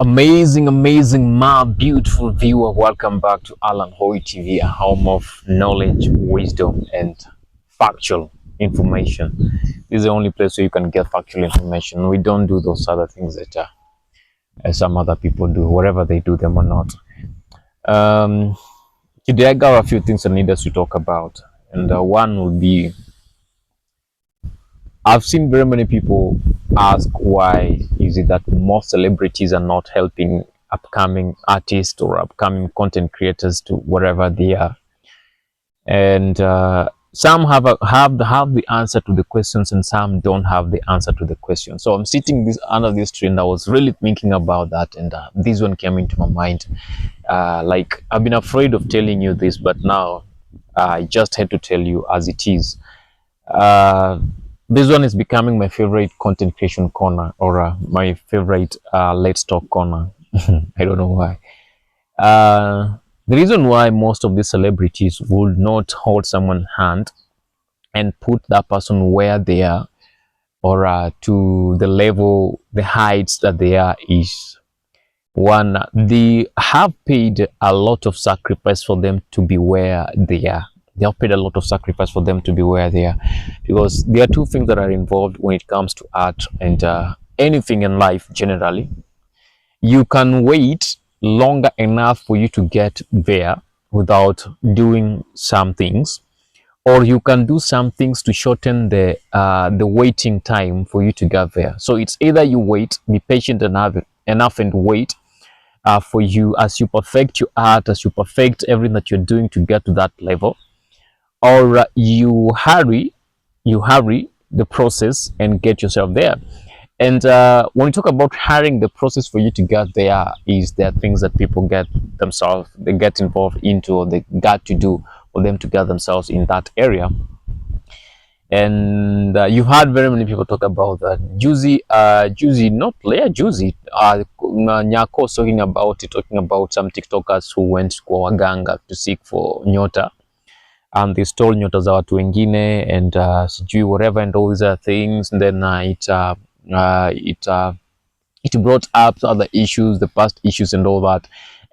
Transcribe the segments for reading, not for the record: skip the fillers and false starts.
Amazing, my beautiful viewer. Welcome back to Alan Hoy TV, a home of knowledge, wisdom, and factual information. This is the only place where you can get factual information. We don't do those other things that some other people do, whatever they do them or not. Um, Today, I got a few things I need us to talk about, and one would be I've seen very many people ask why is it that most celebrities are not helping upcoming artists or upcoming content creators to whatever they are, and some have the answer to the questions, and some don't have the answer to the question. So I'm sitting under this tree, and I was really thinking about that, and this one came into my mind. Like I've been afraid of telling you this, but now I just had to tell you as it is. This one is becoming my favorite content creation corner, or my favorite let's talk corner. I don't know why. The reason why most of these celebrities would not hold someone's hand and put that person where they are, or to the level, the heights that they are, is one, they have paid a lot of sacrifice for them to be where they are. They have paid a lot of sacrifice for them to be where they are, because there are two things that are involved when it comes to art and anything in life generally. You can wait longer enough for you to get there without doing some things, or you can do some things to shorten the waiting time for you to get there. So it's either you wait, be patient enough and wait for you, as you perfect your art, as you perfect everything that you're doing to get to that level, or you hurry the process and get yourself there. And when we talk about hurrying the process for you to get there, is there things that people they get involved into, or they got to do for them to get themselves in that area. And you've heard very many people talk about that. Nyako talking about some TikTokers who went kwa waganga to seek for nyota, and they stole nyota za watu wengine, and sijui whatever and all these other things. And then it brought up other issues, the past issues and all that.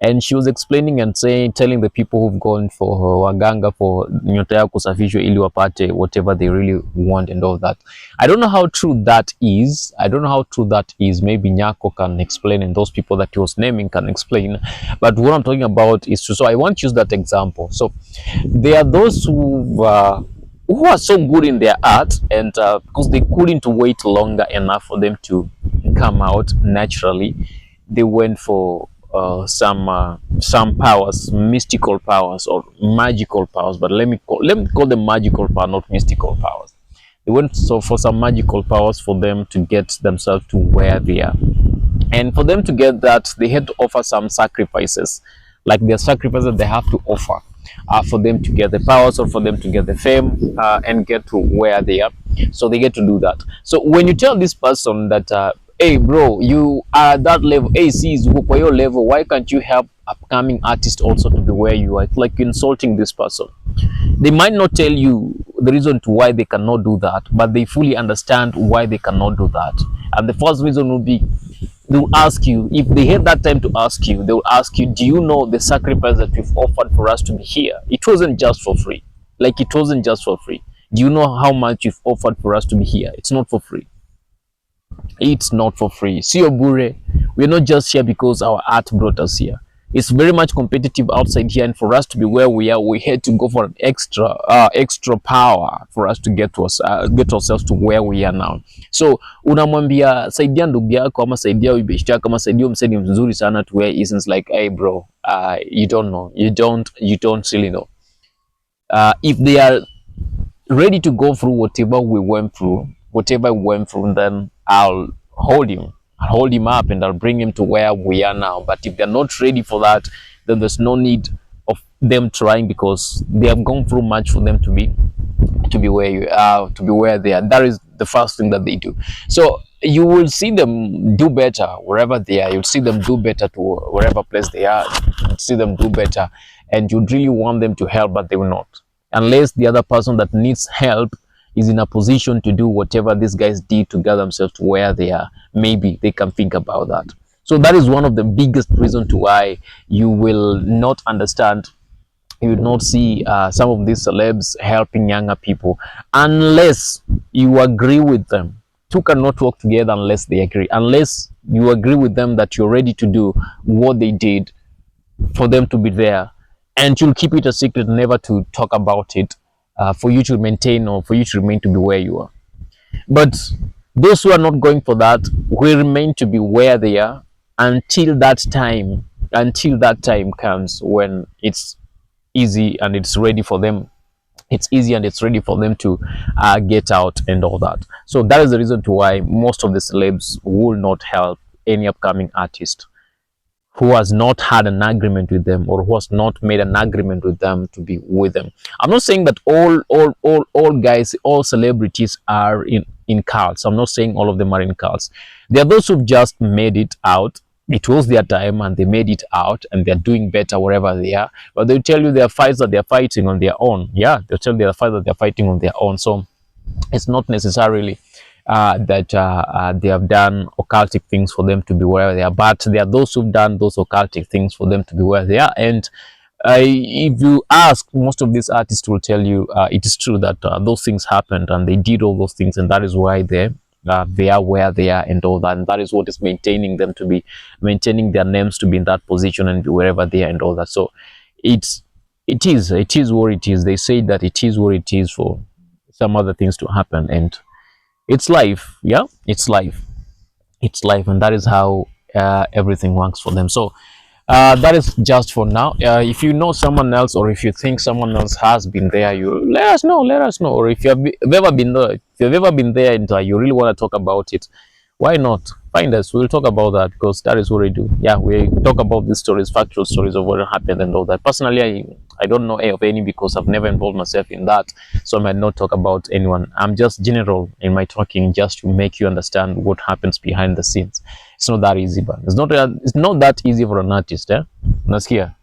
And she was explaining and telling the people who've gone for waganga for nyota yao kusafishwe ili wapate whatever they really want and all that. I don't know how true that is. Maybe Nyako can explain, and those people that he was naming can explain. But what I'm talking about is true. So I want to use that example. So there are those who are so good in their art, and because they couldn't wait longer enough for them to come out naturally, they went for some powers, mystical powers or magical powers. But let me call them magical power, not mystical powers. They went for some magical powers for them to get themselves to where they are. And for them to get that, they had to offer some sacrifices, like their sacrifices they have to offer for them to get the powers, or for them to get the fame and get to where they are. So they get to do that. So when you tell this person that hey bro, you are at that level, hey sis, kwa your level, why can't you help upcoming artists also to be where you are? It's like insulting this person. They might not tell you the reason to why they cannot do that, but they fully understand why they cannot do that. And the first reason would be, they will ask you, if they had that time to ask you, they will ask you, do you know the sacrifice that we've offered for us to be here? It wasn't just for free. Like, it wasn't just for free. Do you know how much you've offered for us to be here? It's not for free. It's not for free. Sio bure. We're not just here because our art brought us here. It's very much competitive outside here, and for us to be where we are, we had to go for an extra power for us to get ourselves to where we are now. So unamwambia saidia ndugu yako, ama saidia ubeshti yako, ama saidia msanii mzuri sana to where is, like, hey bro, you don't know, you don't really know. If they are ready to go through whatever we went through, then I'll hold him up, and I'll bring him to where we are now. But if they're not ready for that, then there's no need of them trying, because they have gone through much for them to be where they are. That is the first thing that they do. So you will see them do better wherever they are. You'll see them do better to wherever place they are. You'll see them do better, and you'd really want them to help, but they will not, unless the other person that needs help is in a position to do whatever these guys did to get themselves to where they are. Maybe they can think about that. So that is one of the biggest reason to why you will not understand, you will not see some of these celebs helping younger people unless you agree with them. Two cannot work together unless they agree, unless you agree with them that you're ready to do what they did for them to be there, and you'll keep it a secret, never to talk about it, for you to maintain or for you to remain to be where you are. But those who are not going for that will remain to be where they are until that time, until that time comes when it's easy and it's ready for them, it's easy and it's ready for them to get out and all that. So that is the reason to why most of the celebs will not help any upcoming artist who has not had an agreement with them, or who has not made an agreement with them to be with them. I'm not saying that all guys, all celebrities are in cults. I'm not saying all of them are in cults. There are those who've just made it out. It was their time and they made it out and they're doing better wherever they are. But they'll tell you there are fights that they're fighting on their own. Yeah, they'll tell you there are fights that they're fighting on their own. So it's not necessarily that they have done occultic things for them to be where they are, but there are those who've done those occultic things for them to be where they are. And if you ask, most of these artists will tell you it is true that those things happened and they did all those things, and that is why they are where they are and all that, and that is what is maintaining them to be, maintaining their names to be in that position and be wherever they are and all that. So it is what it is. They say that it is what it is for some other things to happen, and it's life. Yeah, it's life. It's life, and that is how everything works for them. So that is just for now. If you know someone else, or if you think someone else has been there, you let us know. Let us know. Or if you have ever been there, if you've ever been there and you really want to talk about it, why not find us? We'll talk about that, because that is what we do. Yeah, we talk about these stories, factual stories of what happened and all that. Personally, I don't know of any, because I've never involved myself in that, so I might not talk about anyone. I'm just general in my talking, just to make you understand what happens behind the scenes. It's not that easy, but it's not that easy for an artist. Nasikia.